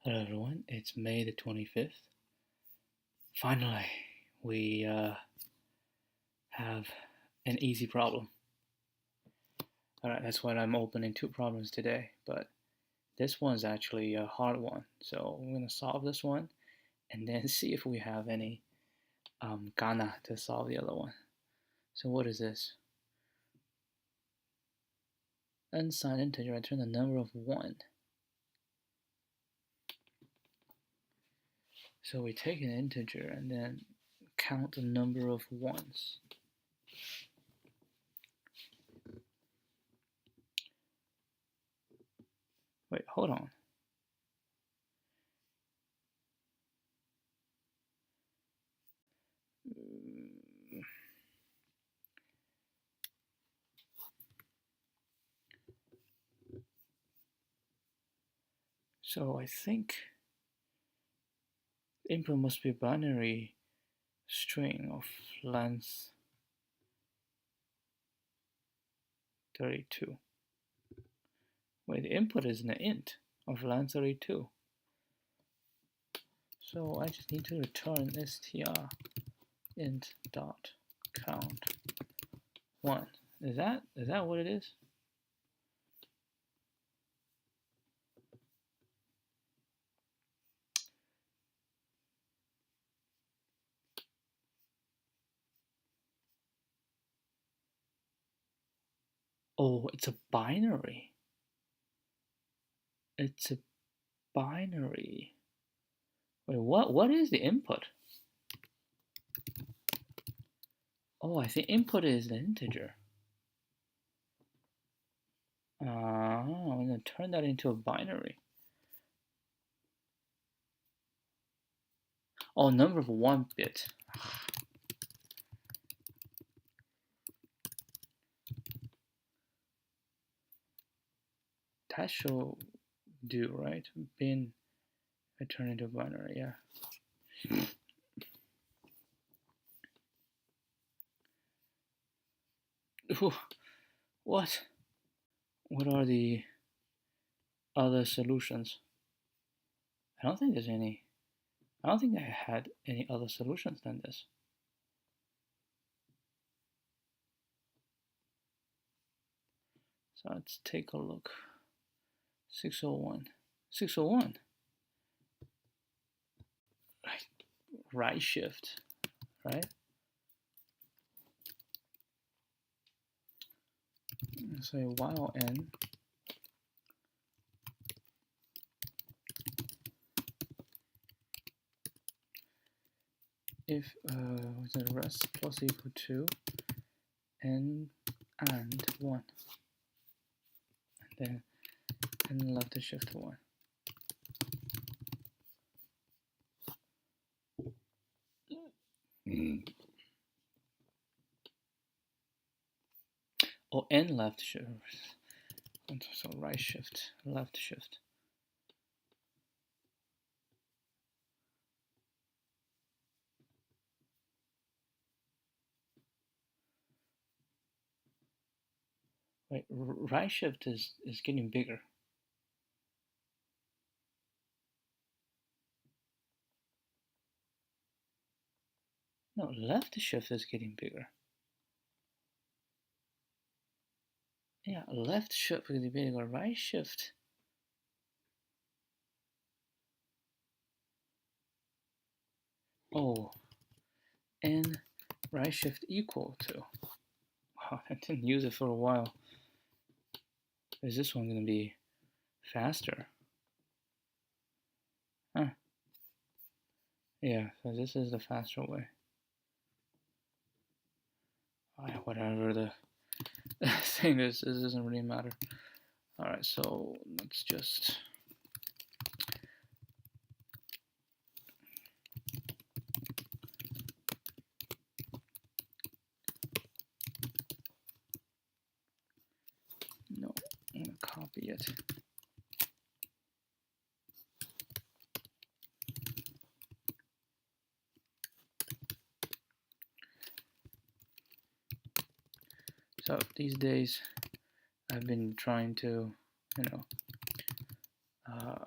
Hello everyone, it's May the 25th. Finally, we have an easy problem. Alright, that's why I'm opening two problems today, but this one's actually a hard one. So I'm going to solve this one and then see if we have any gana to solve the other one. So what is this? Unsigned integer, return the number of 1. So we take an integer and then count the number of 1s. Wait, hold on. So I think input must be a binary string of length 32. Wait, the input is an int of length 32. So I just need to return str int dot count 1. Is that what it is? Oh, it's a binary. It's a binary. Wait, what is the input? Oh, I think input is the integer. I'm gonna turn that into a binary. Oh, number of 1 bit. That should do, right? Bin, I turn into a binary, yeah. Ooh, what? What are the other solutions? I don't think there's any. I don't think I had any other solutions than this. So let's take a look. 601. 601. Right shift, right? Say while n if the rest plus equal to n and 1, and then left shift 1. Or n left shift. So right shift, left shift. Right, right shift is getting bigger. No, left shift is getting bigger. Yeah, left shift is getting bigger. Right shift. Oh, and right shift equal to. Wow, I didn't use it for a while. Is this one going to be faster? Huh. Yeah, so this is the faster way. Whatever the thing is, this doesn't really matter. Alright, so let's just no, I'm gonna copy it. So these days I've been trying to,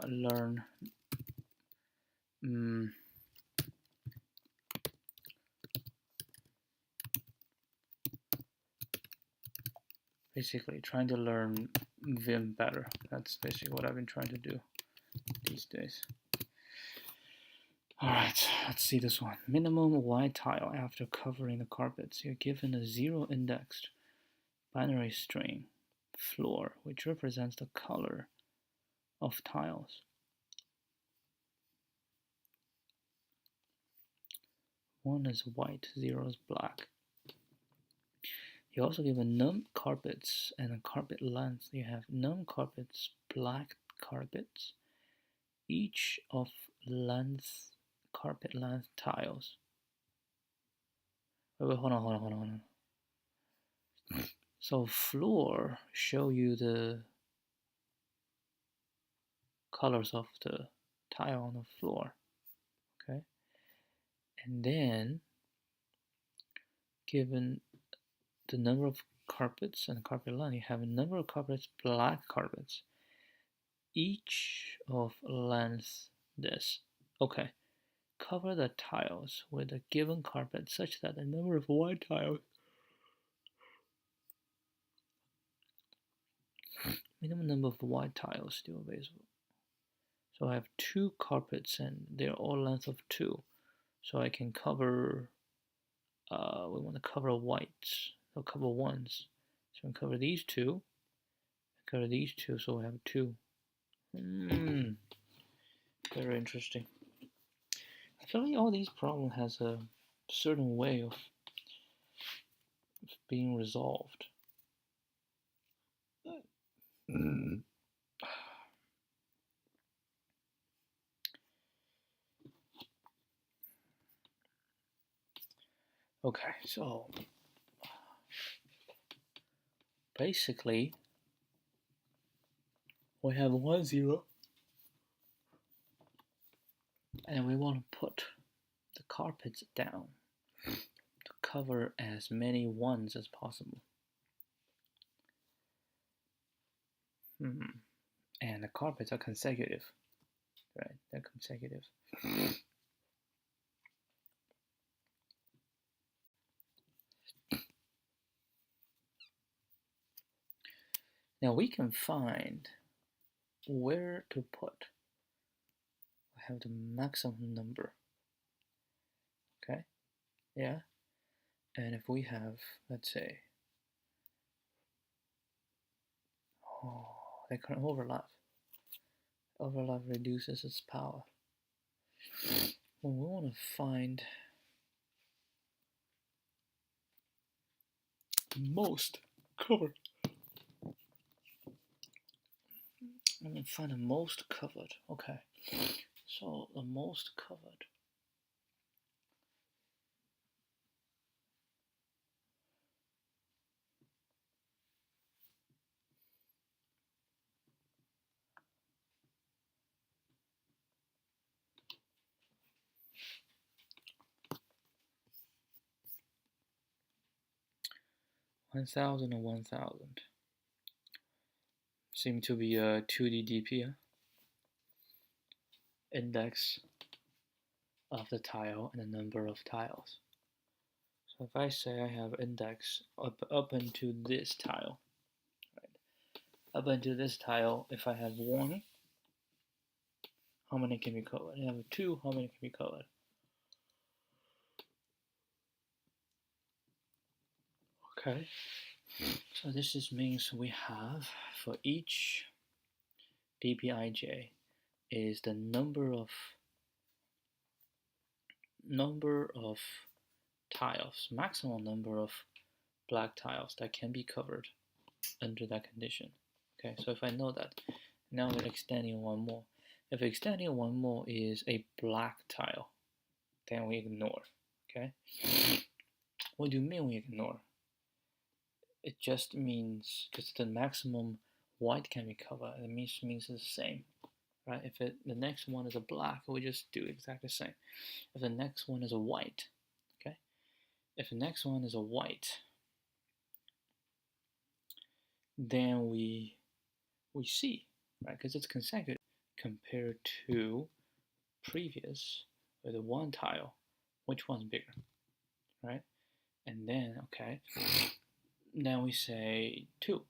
learn basically trying to learn Vim better. That's basically what I've been trying to do these days. Alright, let's see this one. Minimum white tile after covering the carpets. You're given a 0 indexed binary string floor, which represents the color of tiles. One is white, 0 is black. You also give a num carpets and a carpet length. You have num carpets, black carpets, each of length, carpet length tiles. Wait, hold on. So floor show you the colors of the tile on the floor, okay? And then given the number of carpets and carpet line, you have a number of carpets, black carpets, each of length this. Okay, cover the tiles with a given carpet such that the number of white tiles, minimum number of white tiles still available. So I have 2 carpets and they're all length of 2. So I can cover, we want to cover whites, so cover ones. So I cover these 2, cover these 2, so we have 2. Very interesting. I feel like all these problems has a certain way of being resolved. Okay, so basically we have 1 0 and we want to put the carpets down to cover as many ones as possible. And the carpets are consecutive, right? They're consecutive. Now we can find where to put. I have the maximum number. Okay, yeah. And if we have, let's say, they can overlap. Overlap reduces its power. Well, we want to find most covered. Let me find the most covered. Okay, so the most covered. $1,000 and $1,000 seem to be a 2D DP. Index of the tile and the number of tiles. So if I say I have index up into this tile, right? Up into this tile, if I have 1, how many can be covered? I have 2, how many can be covered? Okay, so this just means we have, for each dpij is the number of tiles, maximum number of black tiles that can be covered under that condition. Okay, so if I know that, now we're extending 1 more. If extending 1 more is a black tile, then we ignore. Okay, what do you mean we ignore? It just means because the maximum white can be covered, it means it's the same, right? If the next one is a black, we just do exactly the same. If the next one is a white, okay, if the next one is a white, then we see, right? Because it's consecutive compared to previous with one tile, which one's bigger, right? And then, okay, then we say 2,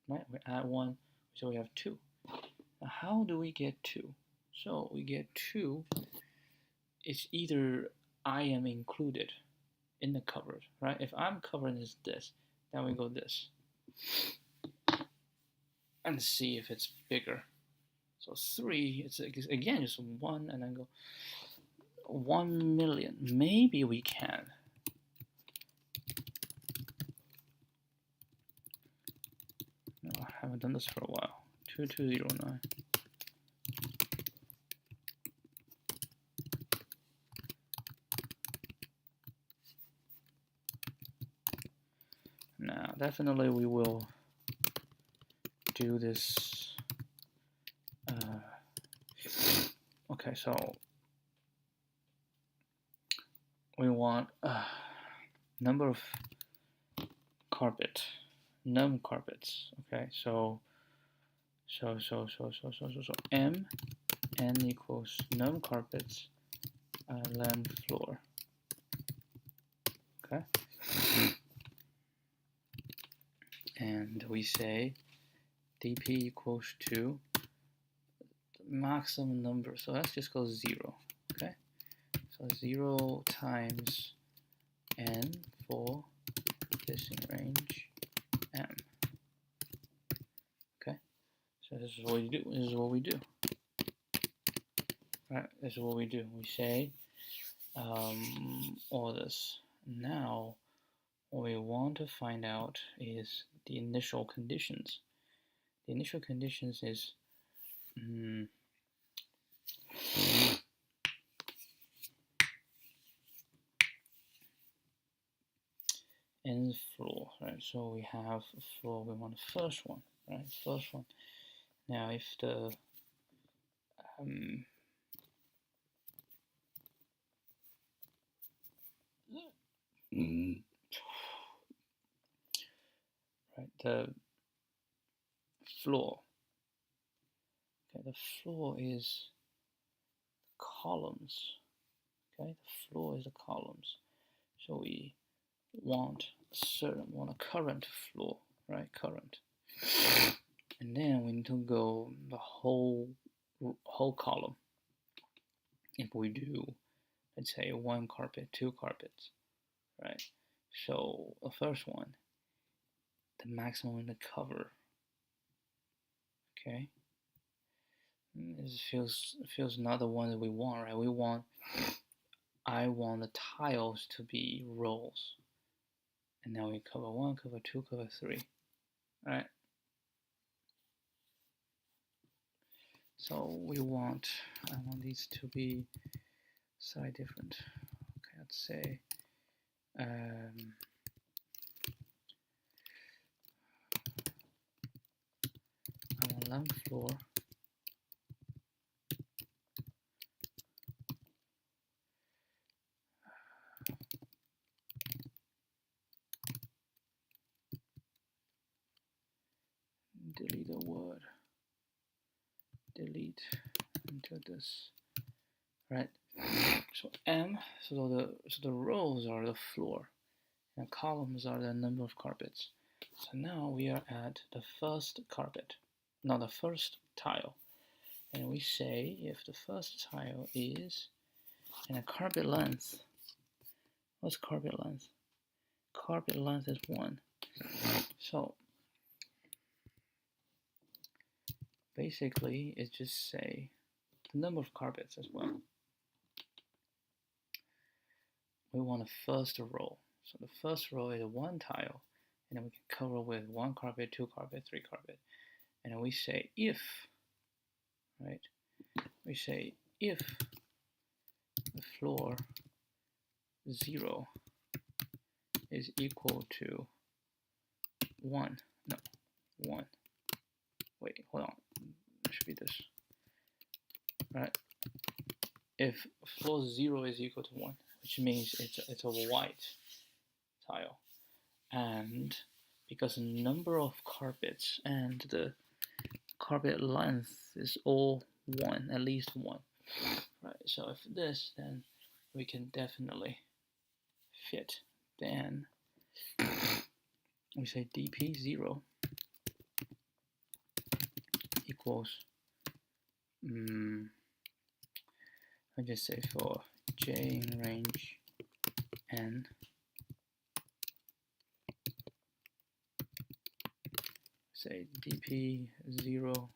right? We add 1, so we have 2. Now how do we get 2? So we get 2, it's either I am included in the covered, right? If I'm covered is this, then we go this. And see if it's bigger. So 3, it's again just 1, and then go 1 million. Maybe we can. No, I haven't done this for a while. 2209. Now, definitely we will do this. Okay, so we want number of num carpets. Okay, so m n equals num carpets lamp floor. Okay, and we say dp equals to maximum number, so let's just go 0. Okay, so 0 times n for this in range m. Okay, so this is what we do. This is what we do. Right, this is what we do. We say all this. Now, what we want to find out is the initial conditions. The initial conditions is n floor, right? So we have floor. We want the first one, right? First one. Now, if the right, the floor. Okay, the floor is columns. Okay, the floor is the columns. So we want a current floor, right? Current. And then we need to go the whole column. If we do, let's say 1 carpet, 2 carpets, right? So the first one, the maximum in the cover. Okay. This feels not the one that we want, right? I want the tiles to be rows. And now we cover 1, cover 2, cover 3. Right? So I want these to be slightly different. Okay, let's say I want lamp floor. Delete a word. Delete into this. Right. So M. So the rows are the floor, and columns are the number of carpets. So now we are at the first carpet, not the first tile, and we say if the first tile is and a carpet length. What's carpet length? Carpet length is 1. So basically, it just say the number of carpets as well. We want a first row. So the first row is 1 tile, and then we can cover with 1 carpet, 2 carpet, 3 carpet. And then we say if, right? We say if the floor 0 is equal to 1. No, 1. Wait, hold on. It should be this. Right? If floor 0 is equal to 1, which means it's a white tile, and because the number of carpets and the carpet length is all 1, at least 1. right? So if this, then we can definitely fit. Then we say dp0 equals, I just say for j in range n, say dp0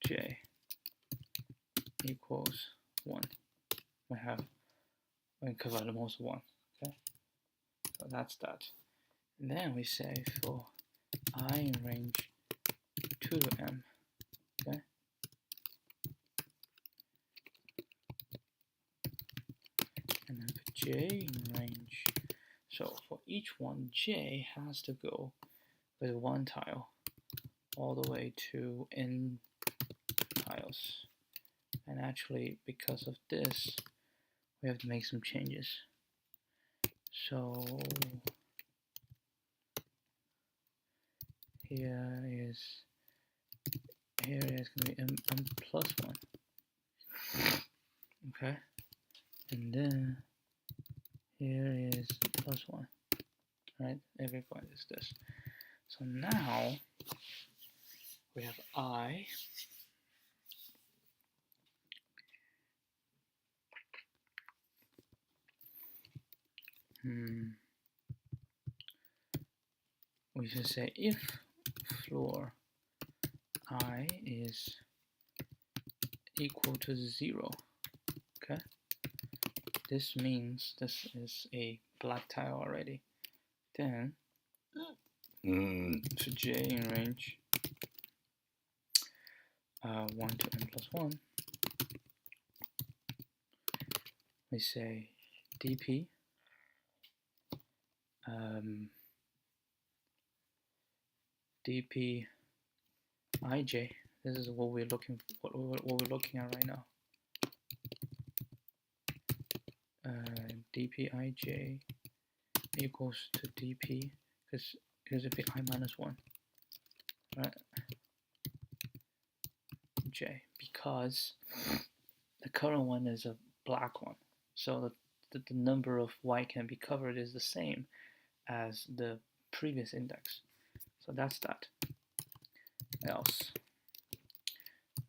j equals 1. We cover the most 1. Okay, so that's that. And then we say for I in range 2 to m. Okay, and then for j in range, so for each one, j has to go with 1 tile all the way to n tiles. And actually, because of this, we have to make some changes. So here is going to be m plus 1. Okay, and then here is plus 1. Right, every point is this. So now we have I we should say if floor I is equal to 0. Okay, this means this is a black tile already. Then for j in range 1 to n plus 1, we say dp dp ij. This is what we're looking at right now. dp ij equals to dp, because here's a I minus 1, right? J, because the current one is a black one, so the number of white can be covered is the same as the previous index. So that's that. Else.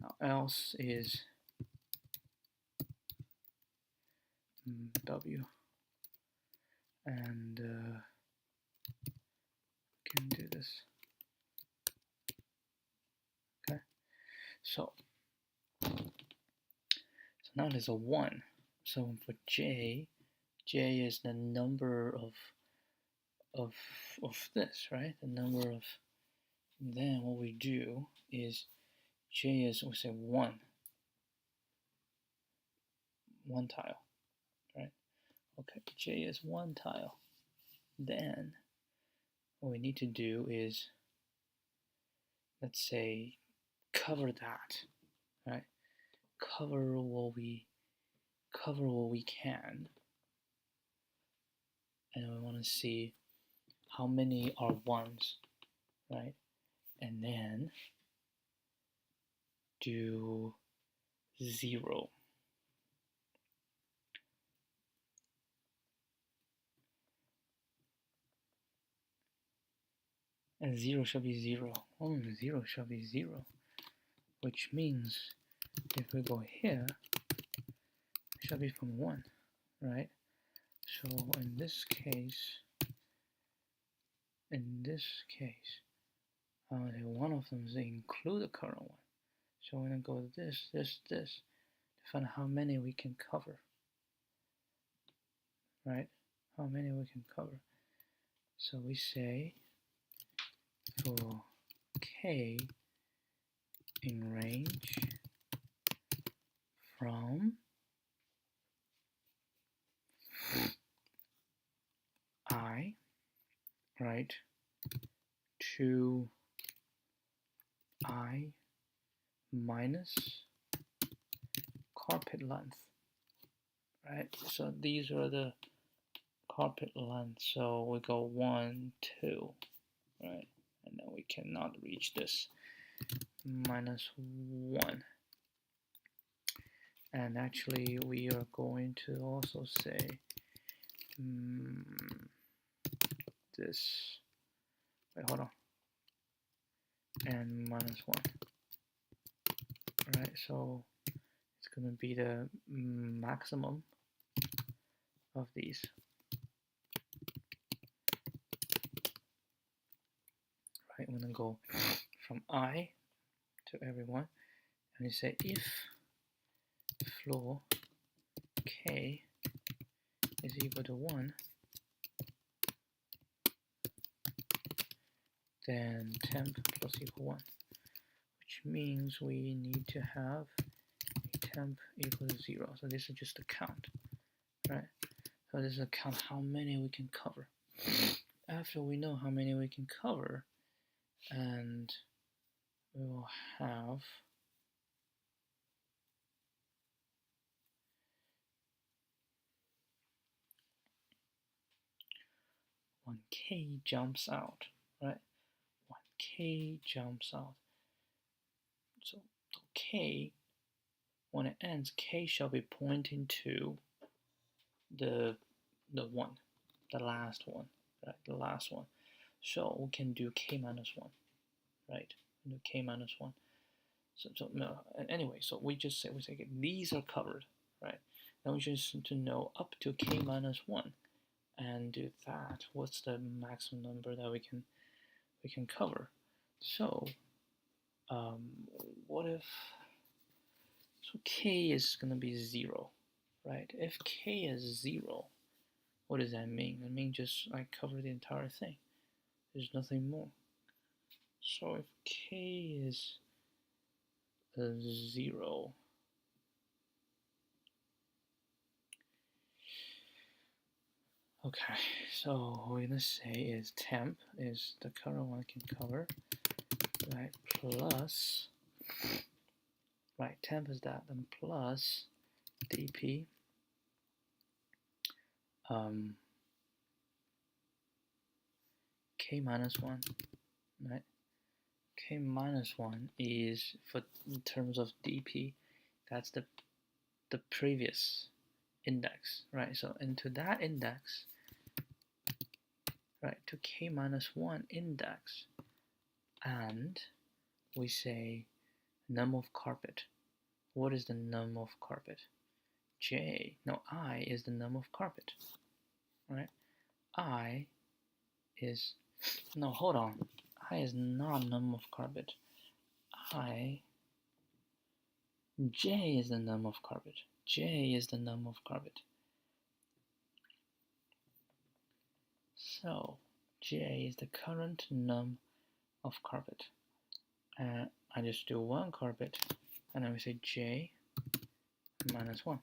Now else is W, and can do this. Okay, so now there's a 1. So for j is the number of this, right? The number of. Then what we do is j is, we say 1 tile, right? Okay, j is 1 tile. Then what we need to do is, let's say, cover that, right? Cover what we can, and we want to see how many are 1s, right? And then do 0. And 0 shall be 0. 0 shall be 0. Which means if we go here, it shall be from 1, right? So in this case, one of them is include the current one. So we're going to go this, to find how many we can cover, right? How many we can cover. So we say for k in range from I, right, to I minus carpet length, right? So these are the carpet length. So we go 1, 2, right? And then we cannot reach this. minus 1. And actually we are going to also say this, wait, hold on, and minus 1. Right, so it's going to be the maximum of these. Right, I'm going to go from I to everyone, and you say if floor k is equal to 1, then temp plus equal 1, which means we need to have a temp equal to 0. So this is just a count, right? So this is a count how many we can cover. After we know how many we can cover, and we will have one k jumps out, right? 1k jumps out. So k, when it ends, k shall be pointing to the one, the last one, right? The last one. So we can do k minus 1, right? We do k minus 1. So no, anyway, so we say okay, these are covered, right? Now we just need to know up to k minus 1, and do that. What's the maximum number that we can cover? So what if, so k is gonna be 0, right? If k is 0, what does that mean? It means just I cover the entire thing. There's nothing more. So if k is 0, okay, so what we're gonna say is temp is the current one can cover, right? Plus, right, temp is that, then plus dp k minus 1, right? K minus 1 is, for in terms of dp, that's the previous index, right? So into that index, right, to k minus 1 index, and we say num of carpet. What is the num of carpet? J, no, I is the num of carpet, right? I is, no, hold on, I is not num of carpet. J is the num of carpet. J is the num of carpet. So J is the current num of carpet. I just do one carpet, and then we say J minus 1.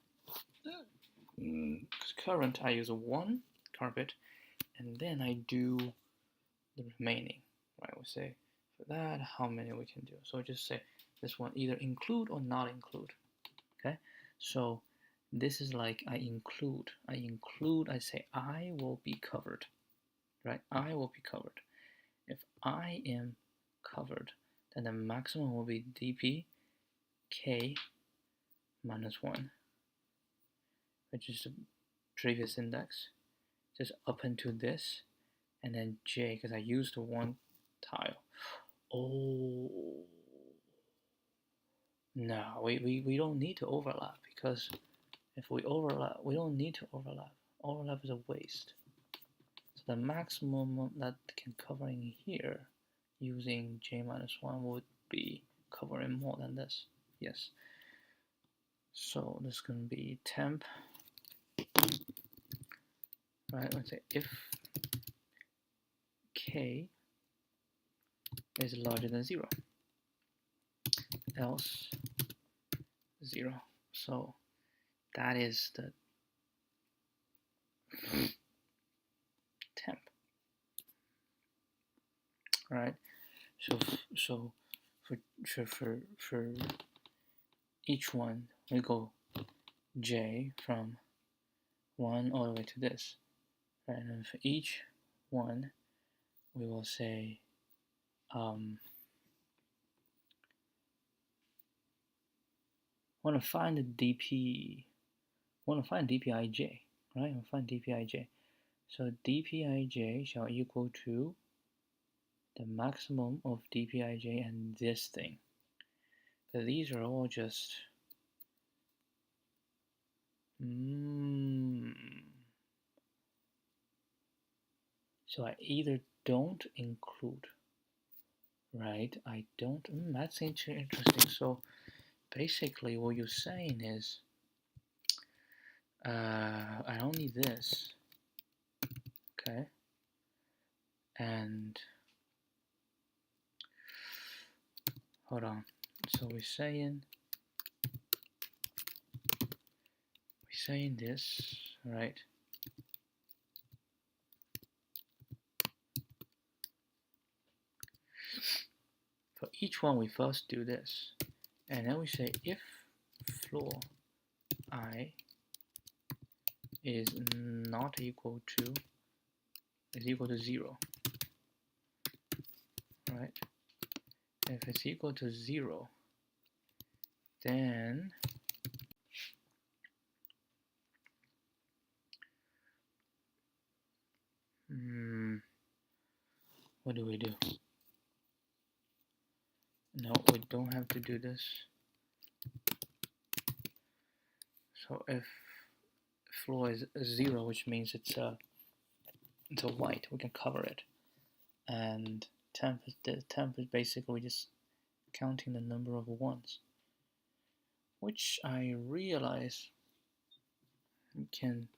Current, I use one carpet, and then I do the remaining, right? We say for that how many we can do. So just say this one either include or not include. Okay, so this is like I include, I say I will be covered, right? I will be covered. If I am covered, then the maximum will be dp k minus 1, which is the previous index, just up into this, and then j, because I used the one tile. Oh, no, we don't need to overlap, because if we overlap, we don't need to overlap. Overlap is a waste. So the maximum that can cover in here using j minus 1 would be covering more than this. Yes. So this is going to be temp, right? Let's say if k is larger than 0, else 0. So that is the temp. All right. So for each one, we go j from 1 all the way to this, right? And for each one, we will say want to find the dp, want to find dpij, right? I want to find dpij. So dpij shall equal to the maximum of dpij and this thing. But these are all just so I either don't include, right? I don't. That's interesting. So basically, what you're saying is, I don't need this, okay? And hold on. So we're saying this, right? For each one, we first do this, and then we say if floor I is not equal to, is equal to 0, right? If it's equal to 0, then what do we do? No, we don't have to do this. So if floor is 0, which means it's a white, we can cover it. And temp is basically just counting the number of ones, which I realize we can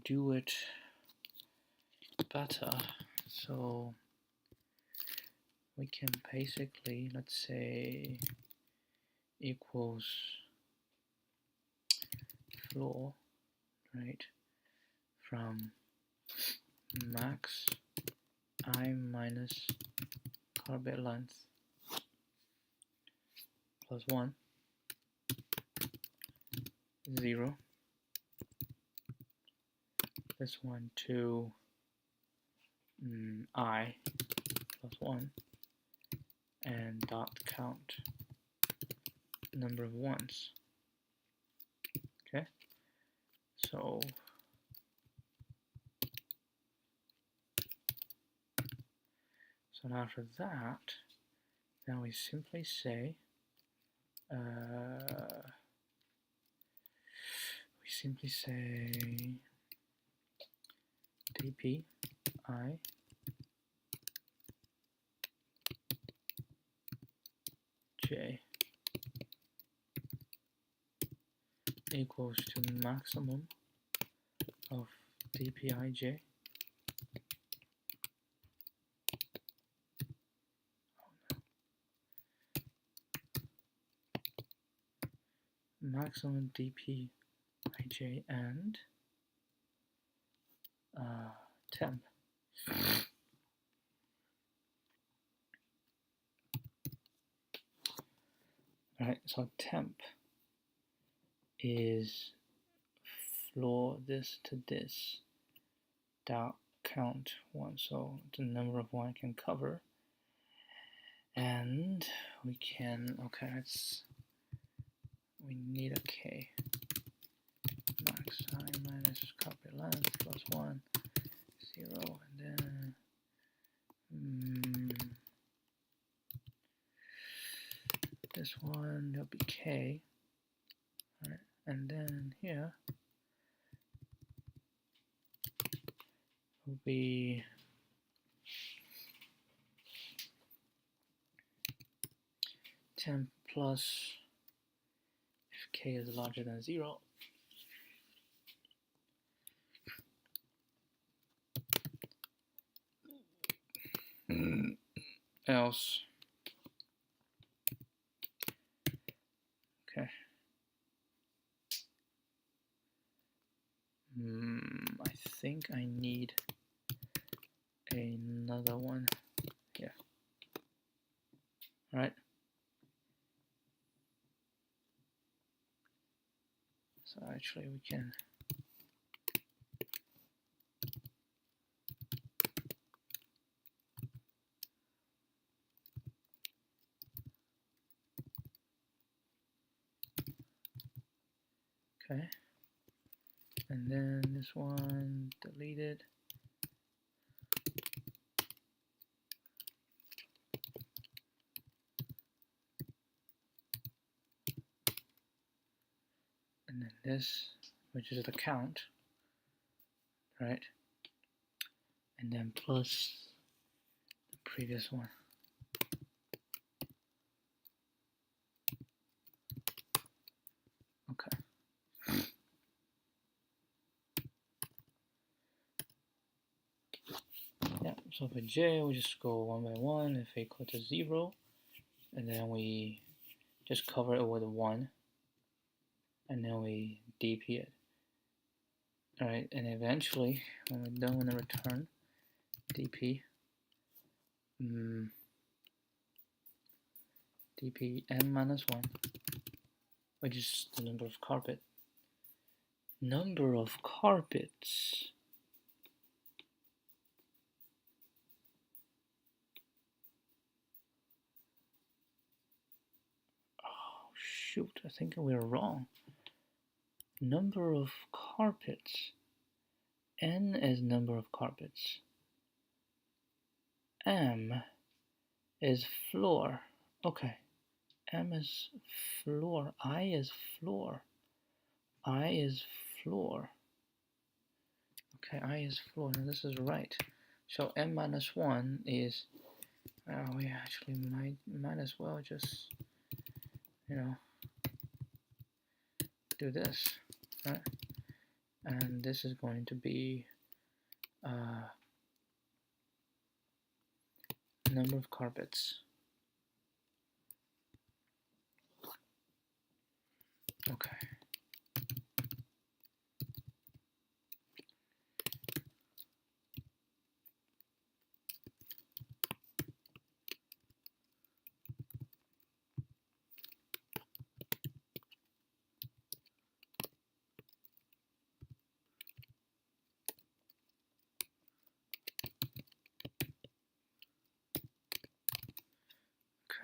do it better. So we can basically, let's say, equals floor, right, from max I minus carpet length plus 1, 0, this one to I plus 1, and dot count number of ones. Okay, so after that, then we simply say dp I j equals to maximum of dpij maximum dpij and temp. Right, so temp is floor this to this dot count 1, so the number of 1 can cover, and we can, okay, we need a k, max I minus carpet length plus 1, 0, and then this one, there'll be k, right? And then here will be temp plus, if k is larger than 0, else. Okay. I think I need another one here. All right. So actually we can Okay, and then this one deleted. And then this, which is the count, right? And then plus the previous one. Okay. Yeah, so for j, we just go one by one if equal to 0, and then we just cover it with 1, and then we dp it. Alright, and eventually, when we're done with the return, dp, dp n minus 1, which is the number of carpet. Number of carpets. Oh, shoot, I think we're wrong. Number of carpets. N is number of carpets. M is floor. Okay. M is floor. I is floor. I is floor. Okay, I is floor. Now this is right. So n minus 1 is, we actually might as well just, do this, right? And this is going to be number of carpets. Okay.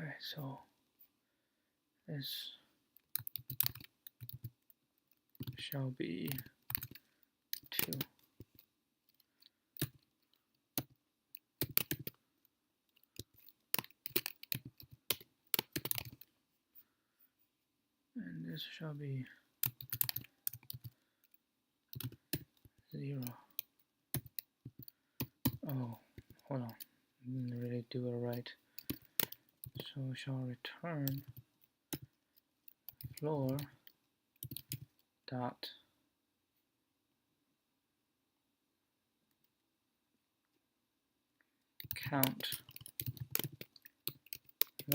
Okay, so this shall be 2. And this shall be 0. Oh, hold on. Didn't really do it right. So we shall return floor dot count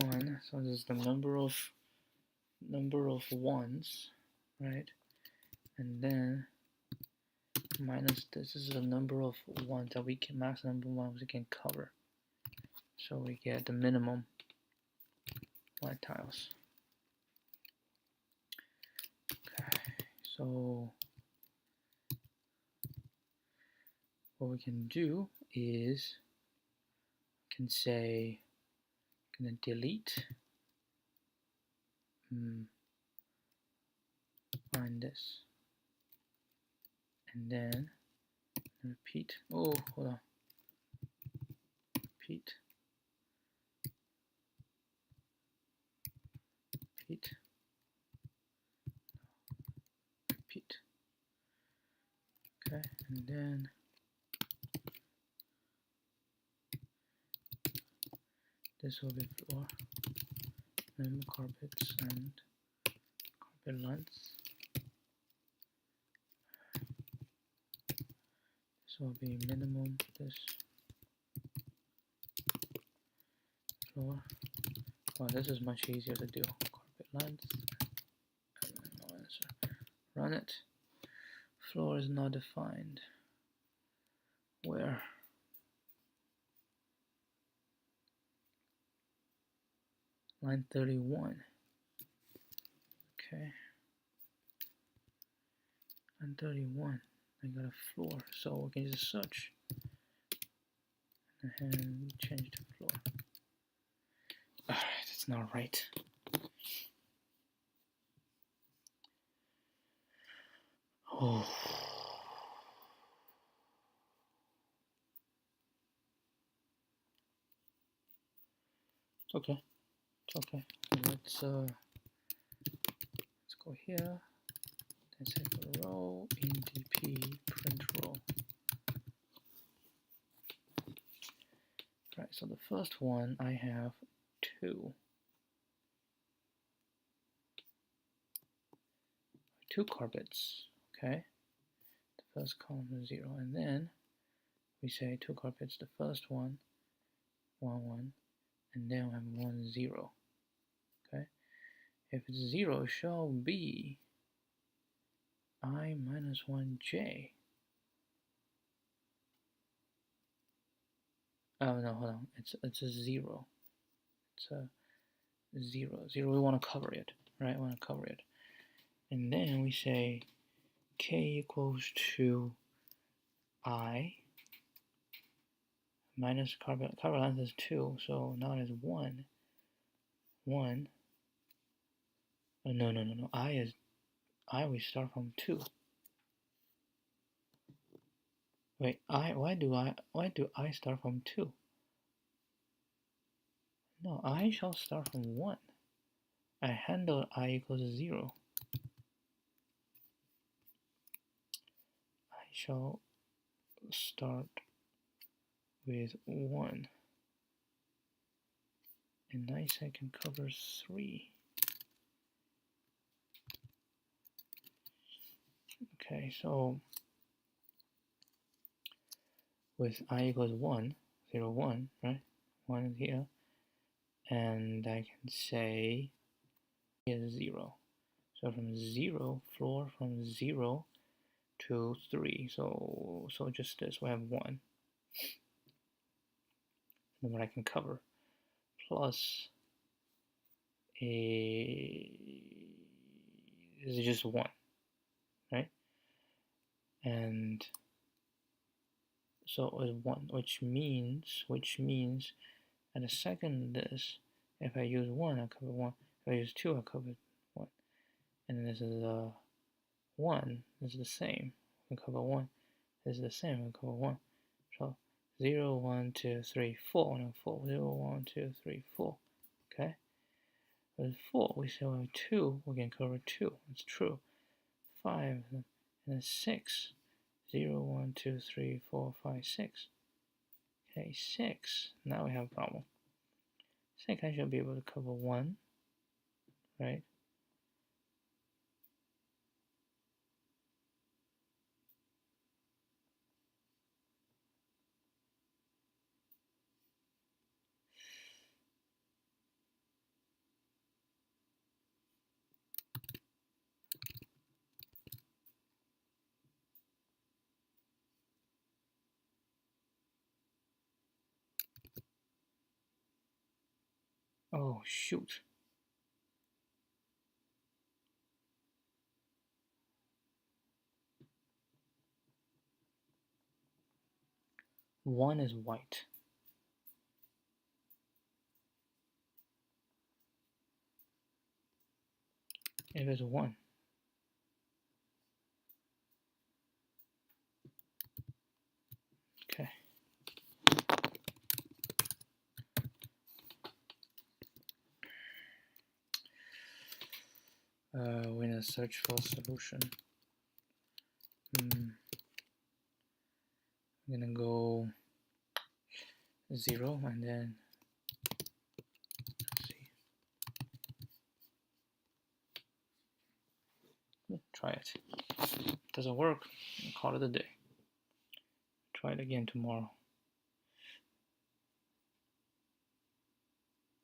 1. So this is the number of ones, right? And then minus this is the number of ones that we can max number of ones we can cover. So we get the minimum white tiles. Okay, so what we can do is can say gonna delete find this, and then repeat. Oh, hold on. Repeat. Okay, and then this will be floor, then carpets and carpet length. This will be minimum, this floor. Oh, this is much easier to do. Carpet length. No answer. Run it. Floor is not defined. Where? Line 31. Okay. Line 31. I got a floor, so we can just search and change the floor. Alright, that's not right. Oh. It's okay. It's okay. Let's go here. Then say for row in dp print row. Right. So the first one I have 2. 2 carpets. Okay. The first column is 0, and then we say 2 carpets. The first one 1 1, and then we have 1 0. Okay. If it's 0, it shall be I minus 1j. Oh no, hold on. It's a 0. It's a 0. 0. We want to cover it, right? We want to cover it, and then we say k equals to I minus cover length is 2, so now it is 1. 1. Oh, no. I we start from 2. Wait, why do I start from 2? No, I shall start from 1. I handle I equals 0. I shall start with 1. And nice, I can cover 3. Okay, so with I equals 1, 0, 1, right? 1 is here. And I can say is 0. So from 0, floor from 0 to 3. So just this, we have 1. And what I can cover plus is just 1, right? And so it's 1, which means at the second this, if I use 1, I cover 1. If I use 2, I cover 1. And then this is 1. This is the same. We cover 1. This is the same. We cover 1. So 0, 1, 2, 3, 4. No, 4. 0, 1, 2, 3, 4. Okay. With 4, we say we have 2. We can cover 2. It's true. 5 and then 6. 0, 1, 2, 3, 4, 5, 6. Okay, 6. Now we have a problem. 6, I should be able to cover 1, right? Oh, shoot. One is white. If it's 1. Okay. We're gonna search for solution. I'm gonna go 0 and then let's see. Try it. Doesn't work, call it a day. Try it again tomorrow.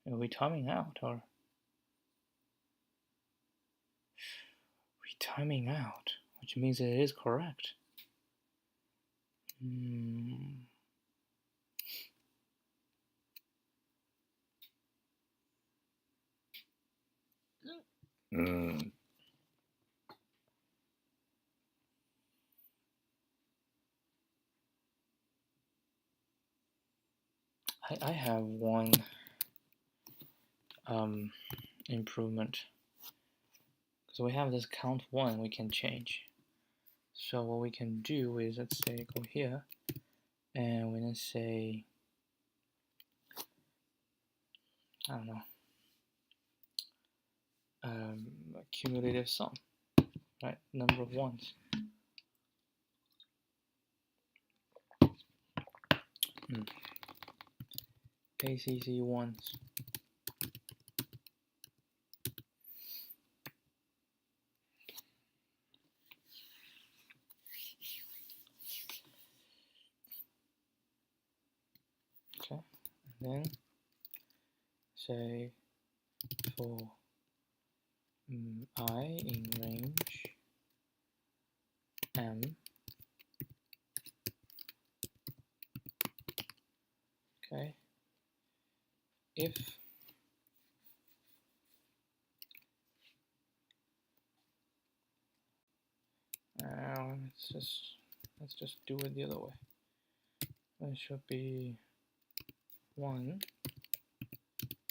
Are we timing out or? Are we timing out, which means it is correct. I have one improvement. So we have this count 1 we can change. So what we can do is, let's say, go here, and we're gonna say, I don't know, cumulative sum, right? Number of ones. ACC ones. Okay, and then say for I in range M, okay, if let's just do it the other way. It should be 1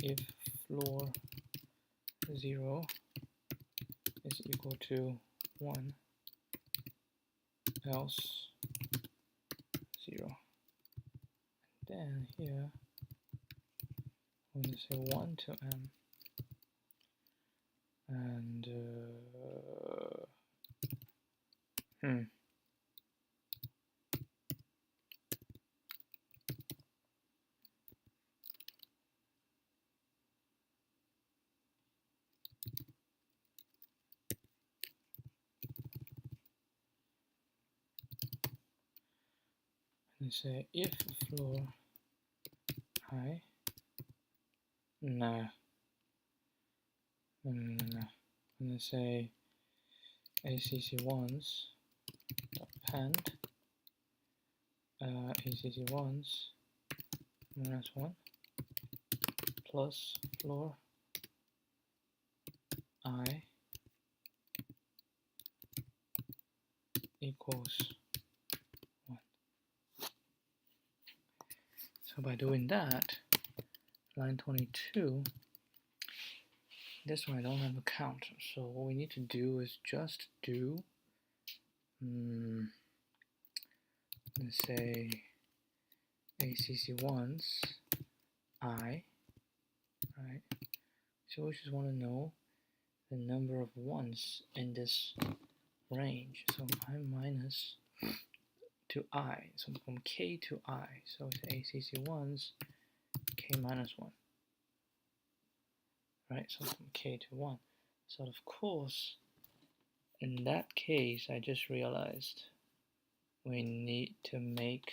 if floor 0 is equal to 1, else 0. And then here I'm going to say 1 to M, and and say if floor I, I'm going to say ACC1s append ACC1s minus 1 plus floor I equals 1. So by doing that, line 22, this one I don't have a counter. So what we need to do is just do, let's say ACC1s I, right? So we just want to know the number of ones in this range. So I minus to I, so from k to I. So it's ACC1s k minus 1, right? So from k to 1. So of course, in that case, I just realized we need to make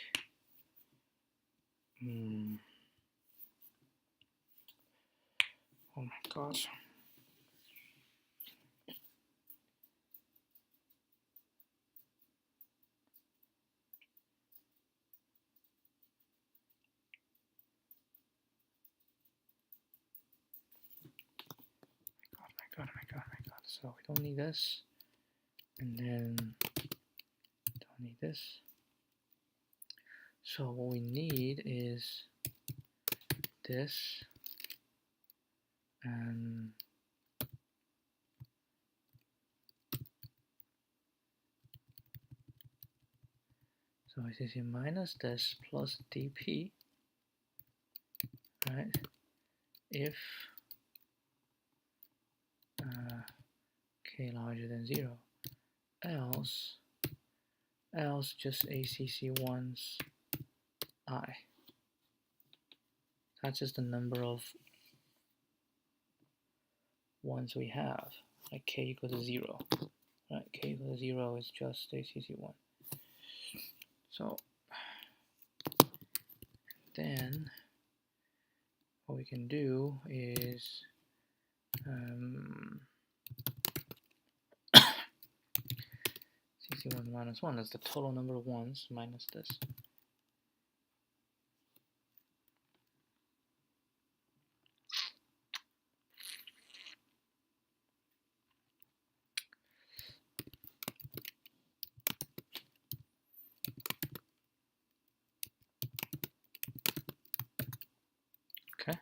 oh my gosh. My god. So we don't need this, and then don't need this. So what we need is this, and so ACC minus this plus dp, right? If k larger than 0, else just ACC1s I. That's just the number of ones we have, like k equals to 0, right? K equals to 0 is just ACC1. So then what we can do is CC1 minus 1 is the total number of ones minus this. Okay.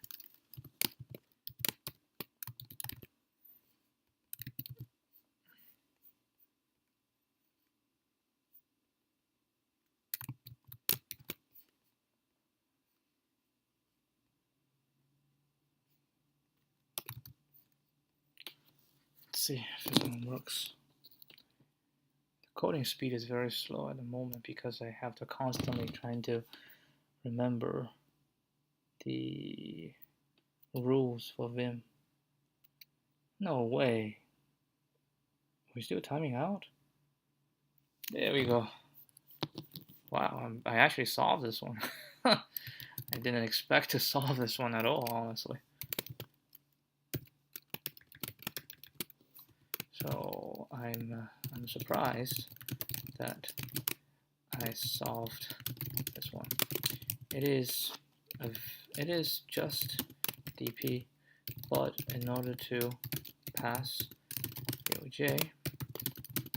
see if this one works. The coding speed is very slow at the moment because I have to constantly trying to remember the rules for Vim. No way. We're still timing out? There we go. Wow, I actually solved this one. I didn't expect to solve this one at all, honestly. So I'm surprised that I solved this one. It is just dp, but in order to pass oj,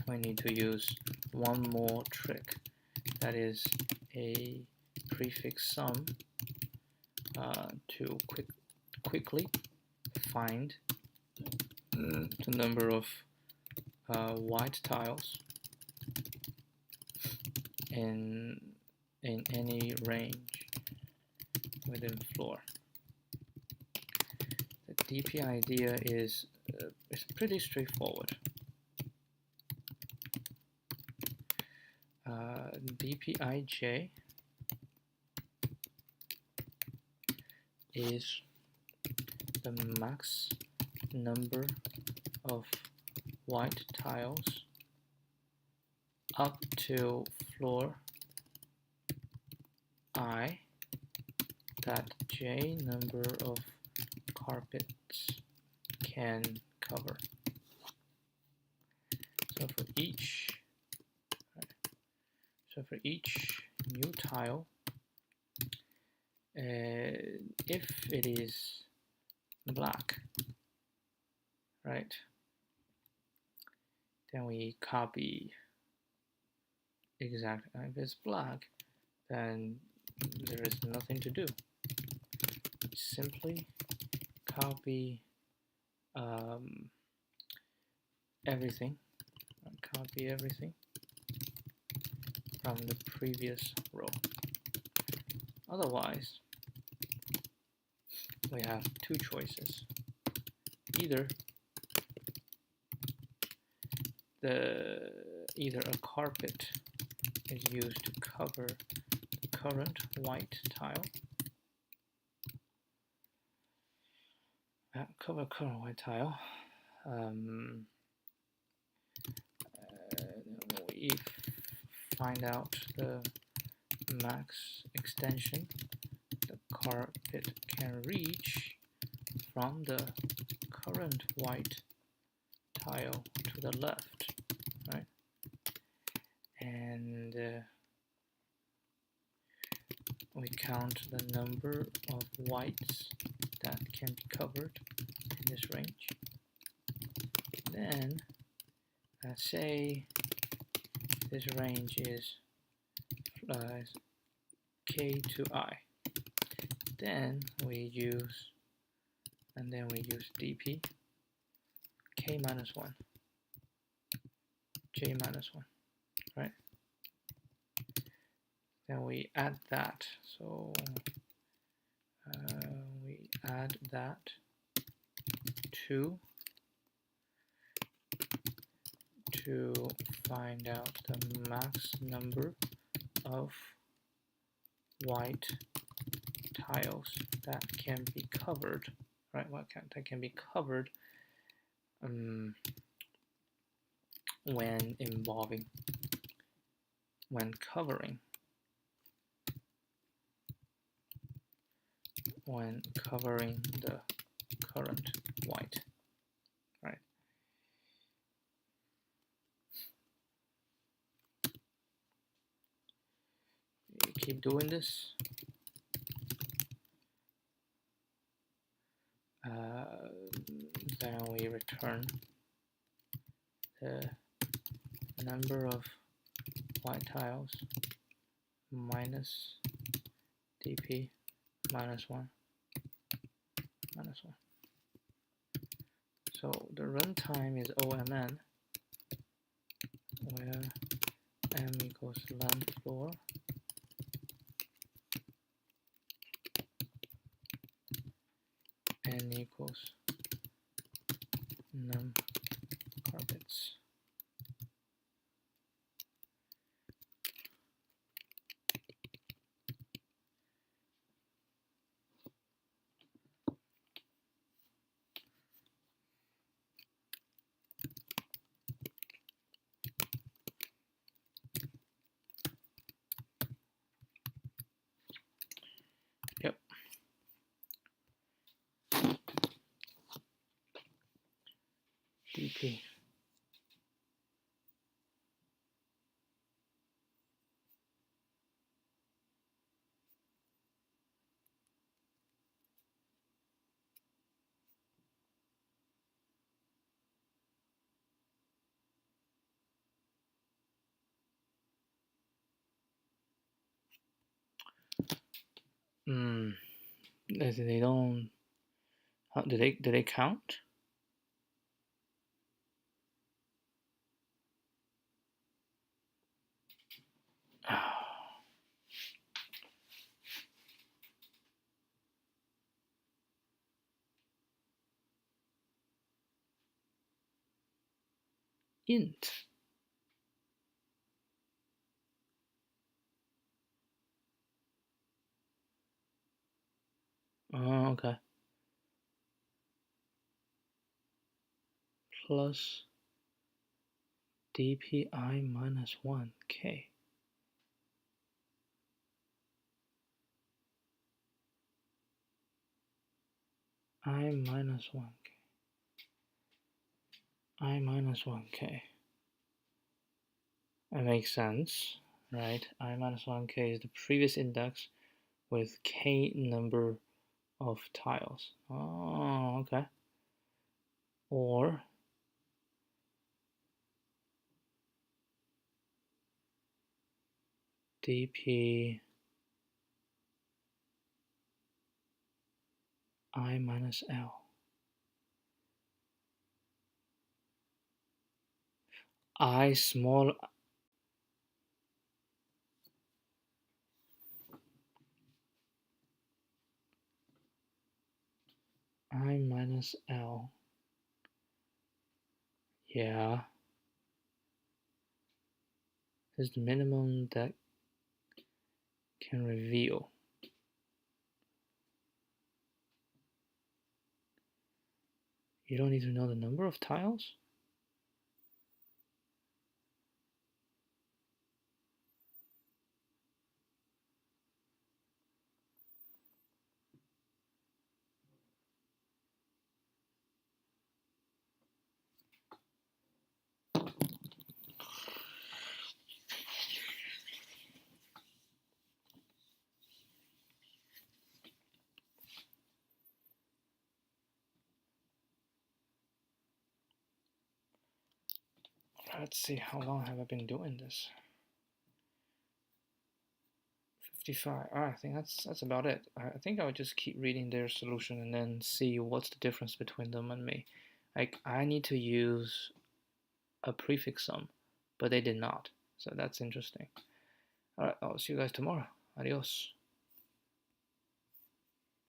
we need to use one more trick. That is a prefix sum to quickly find the number of white tiles in any range within floor. The DP idea is pretty straightforward. dpij is the max number of white tiles up to floor I that j number of carpets can cover. So for each new tile, if it is black, right, then we copy exact. If it's black, then there is nothing to do. Simply copy everything. Copy everything from the previous row. Otherwise, we have two choices. Either a carpet is used to cover the current white tile. Cover current white tile. We find out the max extension the carpet can reach from the current white tile to the left, right? And we count the number of whites that can be covered in this range. Then let's say this range is k to I. Then we use dp k minus 1, j minus 1, right? Then we add that. So we add that to find out the max number of white tiles that can be covered, right? That can be covered when covering the current white, right? You keep doing this. Then we return the number of white tiles minus dp minus 1 minus 1. So the runtime is OMN, where m equals length floor n equals num It's yep. DP. They don't. How, do they count? Int. Oh, okay. Plus dpi minus 1k. I minus 1k. I minus 1k. That makes sense, right? I minus 1k is the previous index with k number of tiles. Oh, okay. Or dp I minus l. I small I minus l. Yeah. Is the minimum that can reveal. You don't need to know the number of tiles? Let's see, how long have I been doing this? 55. I think that's about it. I think I would just keep reading their solution and then see what's the difference between them and me. Like, I need to use a prefix sum, but they did not. So that's interesting. Alright, I'll see you guys tomorrow. Adios.